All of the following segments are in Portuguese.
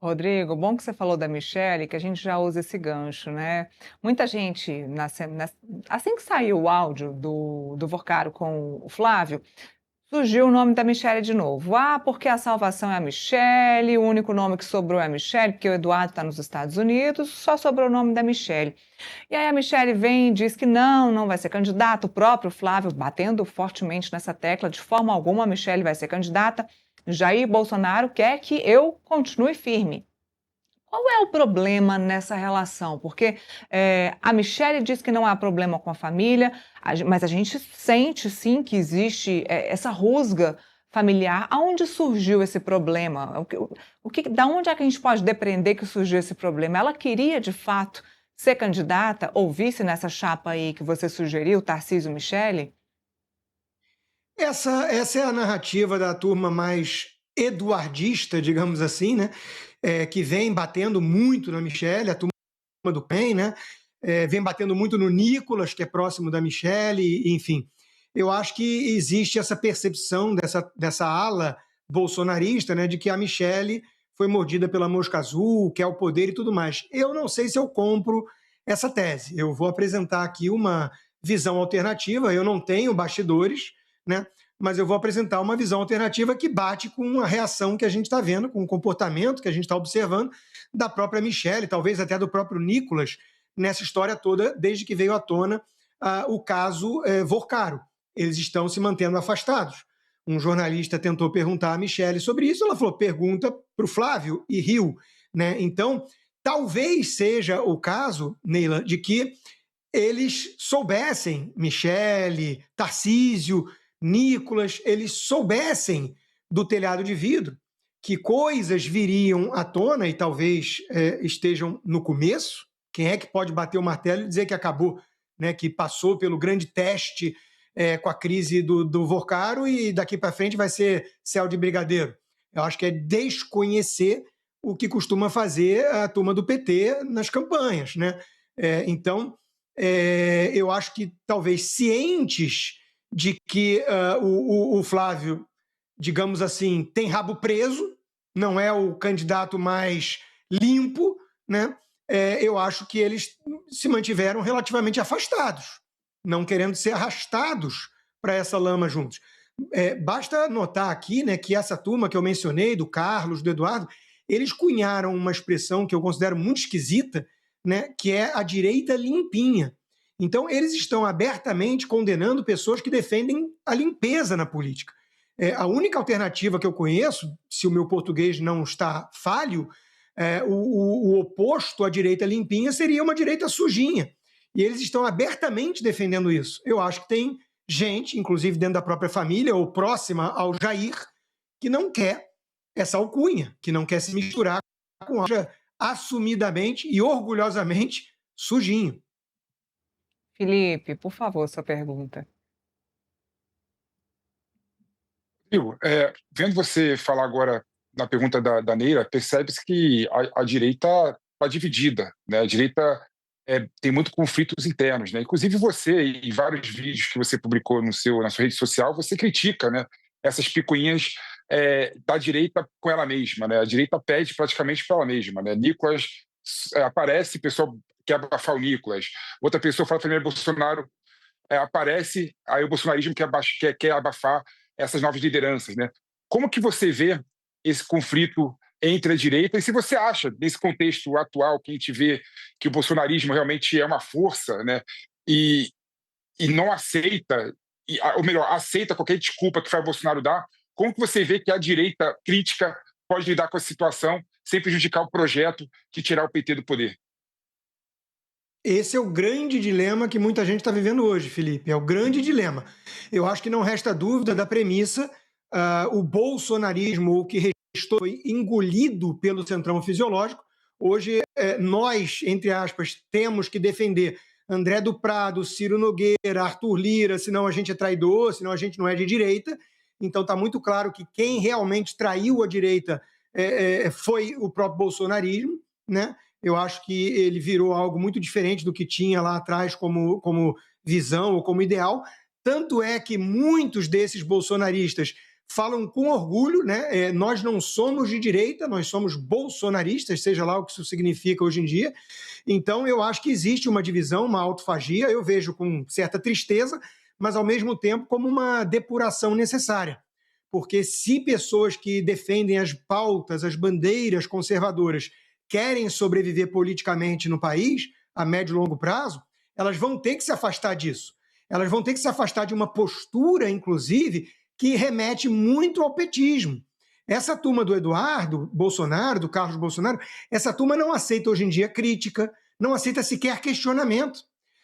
Rodrigo, bom que você falou da Michelle, que a gente já usa esse gancho, né? Muita gente, assim que saiu o áudio do Vorcaro com o Flávio, surgiu o nome da Michelle de novo. Ah, porque a salvação é a Michelle, o único nome que sobrou é a Michelle, porque o Eduardo está nos Estados Unidos, só sobrou o nome da Michelle. E aí a Michelle vem e diz que não vai ser candidata, o próprio Flávio batendo fortemente nessa tecla, de forma alguma a Michelle vai ser candidata. Jair Bolsonaro quer que eu continue firme. Qual é o problema nessa relação? Porque a Michelle diz que não há problema com a família, mas a gente sente sim que existe essa rusga familiar. Aonde surgiu esse problema? Da onde é que a gente pode depreender que surgiu esse problema? Ela queria de fato ser candidata ou vice nessa chapa aí que você sugeriu, Tarcísio Michele? Essa é a narrativa da turma mais eduardista, digamos assim, né? Que vem batendo muito na Michelle, a turma do PEN, né? Vem batendo muito no Nicolas, que é próximo da Michelle, enfim. Eu acho que existe essa percepção dessa ala bolsonarista, né, de que a Michelle foi mordida pela mosca azul, quer o poder e tudo mais. Eu não sei se eu compro essa tese. Eu vou apresentar aqui uma visão alternativa, eu não tenho bastidores, né? Mas eu vou apresentar uma visão alternativa que bate com a reação que a gente está vendo, com o comportamento que a gente está observando da própria Michelle, talvez até do próprio Nicolas, nessa história toda, desde que veio à tona o caso Vorcaro. Eles estão se mantendo afastados. Um jornalista tentou perguntar a Michelle sobre isso, ela falou, pergunta para o Flávio, e riu. Né? Então, talvez seja o caso, Neila, de que eles soubessem, Michele, Tarcísio, Nicolas, eles soubessem do telhado de vidro que coisas viriam à tona e talvez estejam no começo. Quem é que pode bater o martelo e dizer que acabou, né, que passou pelo grande teste com a crise do Vorcaro e daqui para frente vai ser céu de brigadeiro? Eu acho que é desconhecer o que costuma fazer a turma do PT nas campanhas. Né? Então, eu acho que talvez cientes de que o Flávio, digamos assim, tem rabo preso, não é o candidato mais limpo, né? Eu acho que eles se mantiveram relativamente afastados, não querendo ser arrastados para essa lama juntos. Basta notar aqui, né, que essa turma que eu mencionei, do Carlos, do Eduardo, eles cunharam uma expressão que eu considero muito esquisita, né, que é a direita limpinha. Então, eles estão abertamente condenando pessoas que defendem a limpeza na política. A única alternativa que eu conheço, se o meu português não está falho, o oposto à direita limpinha seria uma direita sujinha. E eles estão abertamente defendendo isso. Eu acho que tem gente, inclusive dentro da própria família ou próxima ao Jair, que não quer essa alcunha, que não quer se misturar com algo assumidamente e orgulhosamente sujinho. Felipe, por favor, sua pergunta. Viu, vendo você falar agora na pergunta da Neira, percebe-se que a direita está dividida, né? A direita tem muitos conflitos internos, né? Inclusive você, em vários vídeos que você publicou na sua rede social, você critica, né, essas picuinhas da direita com ela mesma, né? A direita pede praticamente para ela mesma, né? Nicolas aparece, o pessoal quer abafar o Nicolas. Outra pessoa fala também Bolsonaro, aparece, aí o bolsonarismo quer abafar essas novas lideranças, né? Como que você vê esse conflito entre a direita e se você acha, nesse contexto atual, que a gente vê que o bolsonarismo realmente é uma força, né? E, e não aceita, ou melhor, aceita qualquer desculpa que o Bolsonaro dá, como que você vê que a direita crítica pode lidar com essa situação sem prejudicar o projeto de tirar o PT do poder? Esse é o grande dilema que muita gente está vivendo hoje, Felipe. É o grande dilema. Eu acho que não resta dúvida da premissa: o bolsonarismo, o que restou, foi engolido pelo centrão fisiológico. Hoje, nós, entre aspas, temos que defender André do Prado, Ciro Nogueira, Arthur Lira, senão a gente é traidor, senão a gente não é de direita. Então está muito claro que quem realmente traiu a direita foi o próprio bolsonarismo, né? Eu acho que ele virou algo muito diferente do que tinha lá atrás como visão ou como ideal. Tanto é que muitos desses bolsonaristas falam com orgulho, né? Nós não somos de direita, nós somos bolsonaristas, seja lá o que isso significa hoje em dia. Então, eu acho que existe uma divisão, uma autofagia, eu vejo com certa tristeza, mas ao mesmo tempo como uma depuração necessária. Porque se pessoas que defendem as pautas, as bandeiras conservadoras querem sobreviver politicamente no país, a médio e longo prazo, elas vão ter que se afastar disso. Elas vão ter que se afastar de uma postura, inclusive, que remete muito ao petismo. Essa turma do Eduardo Bolsonaro, do Carlos Bolsonaro, essa turma não aceita hoje em dia crítica, não aceita sequer questionamento.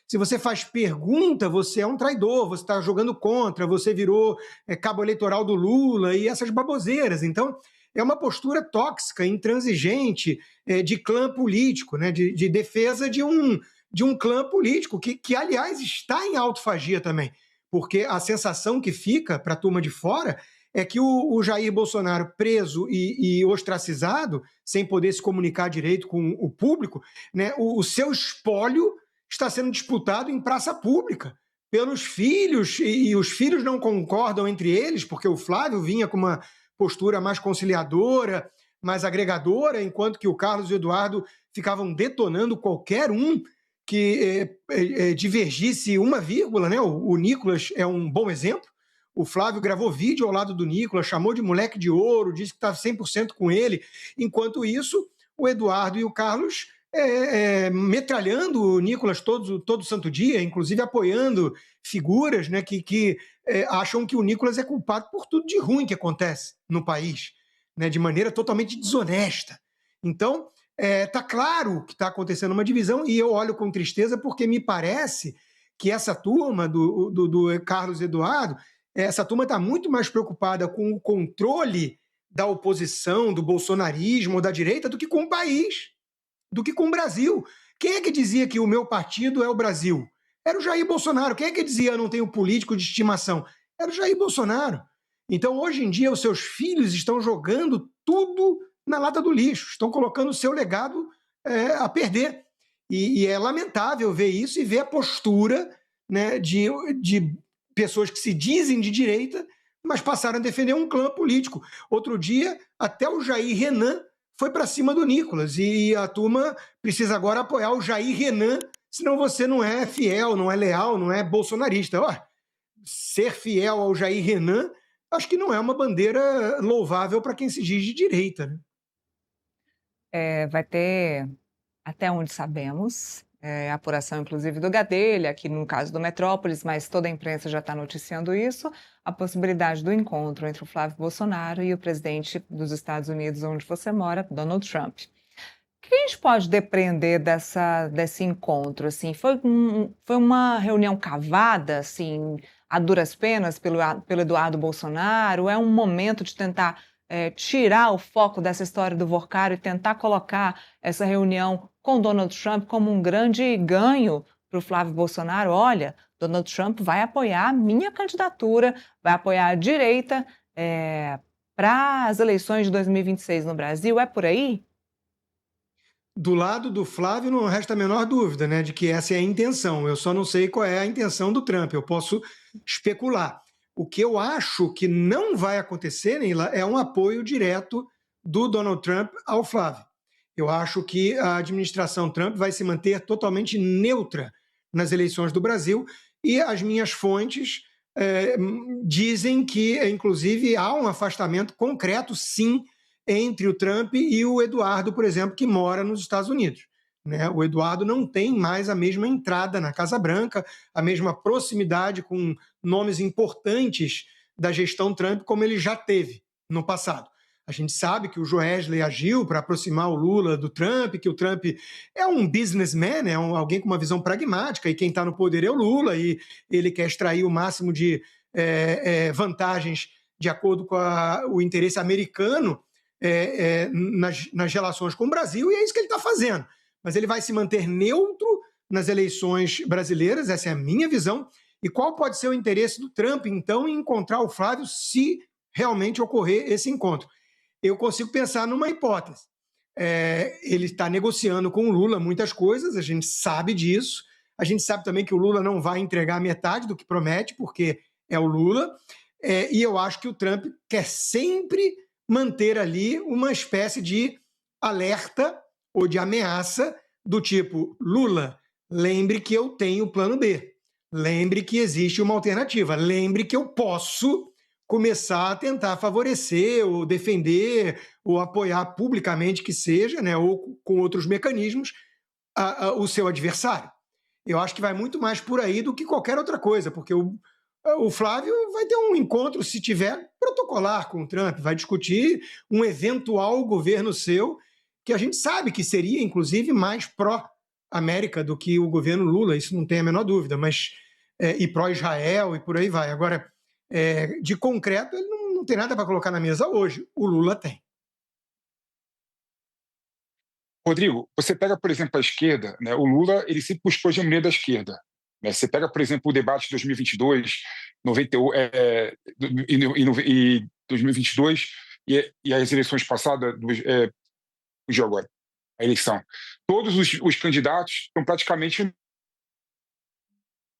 Se você faz pergunta, você é um traidor, você está jogando contra, você virou cabo eleitoral do Lula e essas baboseiras. Então, é uma postura tóxica, intransigente, de clã político, né? de defesa de um clã político, que, aliás, está em autofagia também. Porque a sensação que fica para a turma de fora é que o Jair Bolsonaro preso e ostracizado, sem poder se comunicar direito com o público, né? O seu espólio está sendo disputado em praça pública pelos filhos, e os filhos não concordam entre eles, porque o Flávio vinha com uma postura mais conciliadora, mais agregadora, enquanto que o Carlos e o Eduardo ficavam detonando qualquer um que divergisse uma vírgula, né? O Nicolas é um bom exemplo. O Flávio gravou vídeo ao lado do Nicolas, chamou de moleque de ouro, disse que estava 100% com ele. Enquanto isso, o Eduardo e o Carlos metralhando o Nicolas todo santo dia, inclusive apoiando figuras, né, que acham que o Nicolas é culpado por tudo de ruim que acontece no país, né, de maneira totalmente desonesta. Então, está claro que está acontecendo uma divisão, e eu olho com tristeza porque me parece que essa turma do Carlos Eduardo, essa turma está muito mais preocupada com o controle da oposição, do bolsonarismo ou da direita, do que com o país, do que com o Brasil. Quem é que dizia que o meu partido é o Brasil? Era o Jair Bolsonaro. Quem é que dizia eu não tenho político de estimação? Era o Jair Bolsonaro. Então, hoje em dia, os seus filhos estão jogando tudo na lata do lixo, estão colocando o seu legado a perder. E é lamentável ver isso e ver a postura, né, de pessoas que se dizem de direita, mas passaram a defender um clã político. Outro dia, até o Jair Renan foi para cima do Nicolas, e a turma precisa agora apoiar o Jair Renan, senão você não é fiel, não é leal, não é bolsonarista. Ser fiel ao Jair Renan, acho que não é uma bandeira louvável para quem se diz de direita, né? Vai ter, até onde sabemos, apuração inclusive do Gadelha, aqui no caso do Metrópolis, mas toda a imprensa já está noticiando isso, a possibilidade do encontro entre o Flávio Bolsonaro e o presidente dos Estados Unidos, onde você mora, Donald Trump. O que a gente pode depreender desse encontro? Assim, foi uma reunião cavada, assim, a duras penas pelo Eduardo Bolsonaro? É um momento de tentar tirar o foco dessa história do Vorcaro e tentar colocar essa reunião com Donald Trump como um grande ganho para o Flávio Bolsonaro? Olha, Donald Trump vai apoiar a minha candidatura, vai apoiar a direita para as eleições de 2026 no Brasil. É por aí? Do lado do Flávio não resta a menor dúvida, né, de que essa é a intenção. Eu só não sei qual é a intenção do Trump, eu posso especular. O que eu acho que não vai acontecer, Neila, é um apoio direto do Donald Trump ao Flávio. Eu acho que a administração Trump vai se manter totalmente neutra nas eleições do Brasil, e as minhas fontes dizem que, inclusive, há um afastamento concreto, sim, entre o Trump e o Eduardo, por exemplo, que mora nos Estados Unidos, né? O Eduardo não tem mais a mesma entrada na Casa Branca, a mesma proximidade com nomes importantes da gestão Trump como ele já teve no passado. A gente sabe que o Joesley agiu para aproximar o Lula do Trump, que o Trump é um businessman, alguém com uma visão pragmática, e quem está no poder é o Lula, e ele quer extrair o máximo de vantagens de acordo com o interesse americano nas relações com o Brasil, e é isso que ele está fazendo. Mas ele vai se manter neutro nas eleições brasileiras, essa é a minha visão. E qual pode ser o interesse do Trump, então, em encontrar o Flávio se realmente ocorrer esse encontro? Eu consigo pensar numa hipótese. Ele está negociando com o Lula muitas coisas, a gente sabe disso. A gente sabe também que o Lula não vai entregar metade do que promete, porque é o Lula. E eu acho que o Trump quer sempre manter ali uma espécie de alerta ou de ameaça do tipo: Lula, lembre que eu tenho o plano B, lembre que existe uma alternativa, lembre que eu posso começar a tentar favorecer ou defender ou apoiar publicamente que seja, né, ou com outros mecanismos, o seu adversário. Eu acho que vai muito mais por aí do que qualquer outra coisa, porque o Flávio vai ter um encontro, se tiver, protocolar com o Trump, vai discutir um eventual governo seu, que a gente sabe que seria, inclusive, mais pró-América do que o governo Lula, isso não tem a menor dúvida, mas e pró-Israel e por aí vai. Agora, de concreto, ele não tem nada para colocar na mesa hoje. O Lula tem. Rodrigo, você pega, por exemplo, a esquerda, né? O Lula ele sempre buscou a hegemonia da esquerda. Né? Você pega, por exemplo, o debate de 2022, 98, e 2022 e as eleições passadas, fugiu agora, a eleição. Todos os candidatos estão praticamente no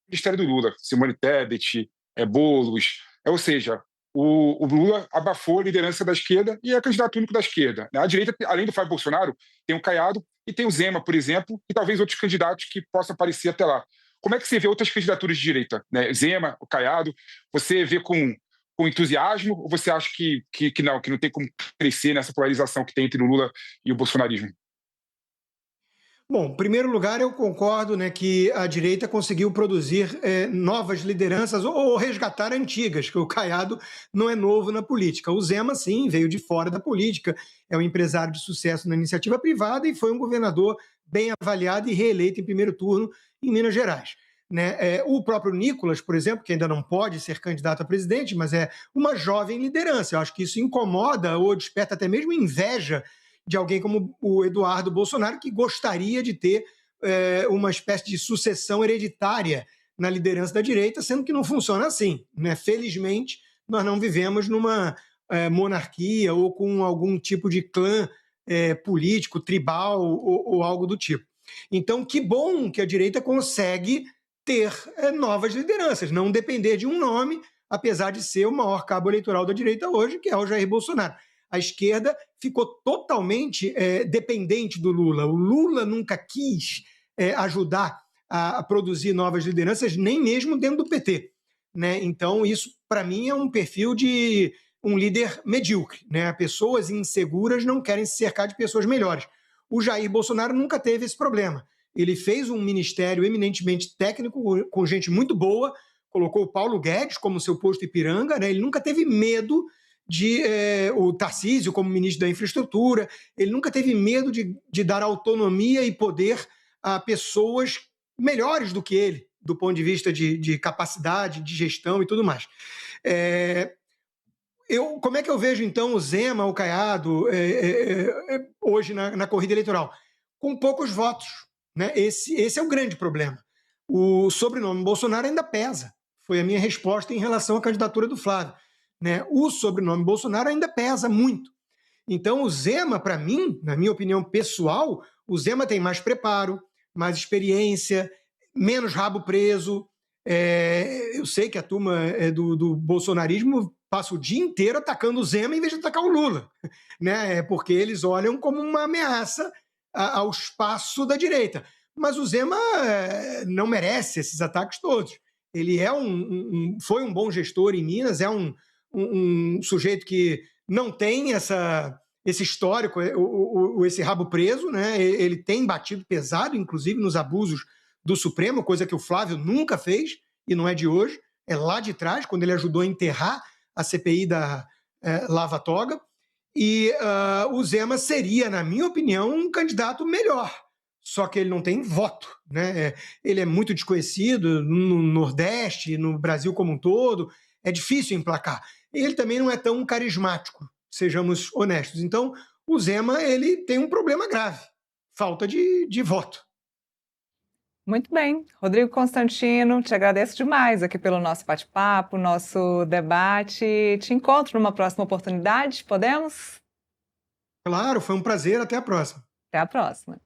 Ministério do Lula. Simone Tebet, Boulos, ou seja, o Lula abafou a liderança da esquerda e é candidato único da esquerda. A direita, além do Fábio Bolsonaro, tem o Caiado e tem o Zema, por exemplo, e talvez outros candidatos que possam aparecer até lá. Como é que você vê outras candidaturas de direita? Né? Zema, o Caiado, você vê com entusiasmo ou você acha que não tem como crescer nessa polarização que tem entre o Lula e o bolsonarismo? Bom, em primeiro lugar, eu concordo, né, que a direita conseguiu produzir novas lideranças ou resgatar antigas, que o Caiado não é novo na política. O Zema, sim, veio de fora da política, é um empresário de sucesso na iniciativa privada e foi um governador bem avaliado e reeleito em primeiro turno em Minas Gerais. Né? O próprio Nicolas, por exemplo, que ainda não pode ser candidato a presidente, mas é uma jovem liderança. Eu acho que isso incomoda ou desperta até mesmo inveja de alguém como o Eduardo Bolsonaro, que gostaria de ter uma espécie de sucessão hereditária na liderança da direita, sendo que não funciona assim. Né? Felizmente, nós não vivemos numa monarquia ou com algum tipo de clã político, tribal ou algo do tipo. Então, que bom que a direita consegue ter novas lideranças, não depender de um nome, apesar de ser o maior cabo eleitoral da direita hoje, que é o Jair Bolsonaro. A esquerda ficou totalmente dependente do Lula. O Lula nunca quis ajudar a produzir novas lideranças, nem mesmo dentro do PT. Né? Então, isso, para mim, é um perfil de um líder medíocre. Né? Pessoas inseguras não querem se cercar de pessoas melhores. O Jair Bolsonaro nunca teve esse problema. Ele fez um ministério eminentemente técnico, com gente muito boa, colocou o Paulo Guedes como seu posto Ipiranga, né? Ele nunca teve medo o Tarcísio como ministro da infraestrutura, ele nunca teve medo de dar autonomia e poder a pessoas melhores do que ele, do ponto de vista de capacidade, de gestão e tudo mais. Como é que eu vejo, então, o Zema, o Caiado, hoje na corrida eleitoral? Com poucos votos. Né? Esse é o grande problema. O sobrenome Bolsonaro ainda pesa. Foi a minha resposta em relação à candidatura do Flávio. Né? O sobrenome Bolsonaro ainda pesa muito. Então, o Zema, para mim, na minha opinião pessoal, o Zema tem mais preparo, mais experiência, menos rabo preso. Eu sei que a turma do bolsonarismo passa o dia inteiro atacando o Zema em vez de atacar o Lula, né? Porque eles olham como uma ameaça ao espaço da direita. Mas o Zema não merece esses ataques todos. Ele foi um bom gestor em Minas, é um sujeito que não tem esse histórico, esse rabo preso, né? Ele tem batido pesado, inclusive nos abusos do Supremo, coisa que o Flávio nunca fez, e não é de hoje, é lá de trás, quando ele ajudou a enterrar a CPI da Lava Toga, e o Zema seria, na minha opinião, um candidato melhor, só que ele não tem voto. Né? Ele é muito desconhecido no Nordeste, no Brasil como um todo, é difícil emplacar. Ele também não é tão carismático, sejamos honestos. Então, o Zema ele tem um problema grave, falta de voto. Muito bem. Rodrigo Constantino, te agradeço demais aqui pelo nosso bate-papo, nosso debate. Te encontro numa próxima oportunidade, podemos? Claro, foi um prazer. Até a próxima. Até a próxima.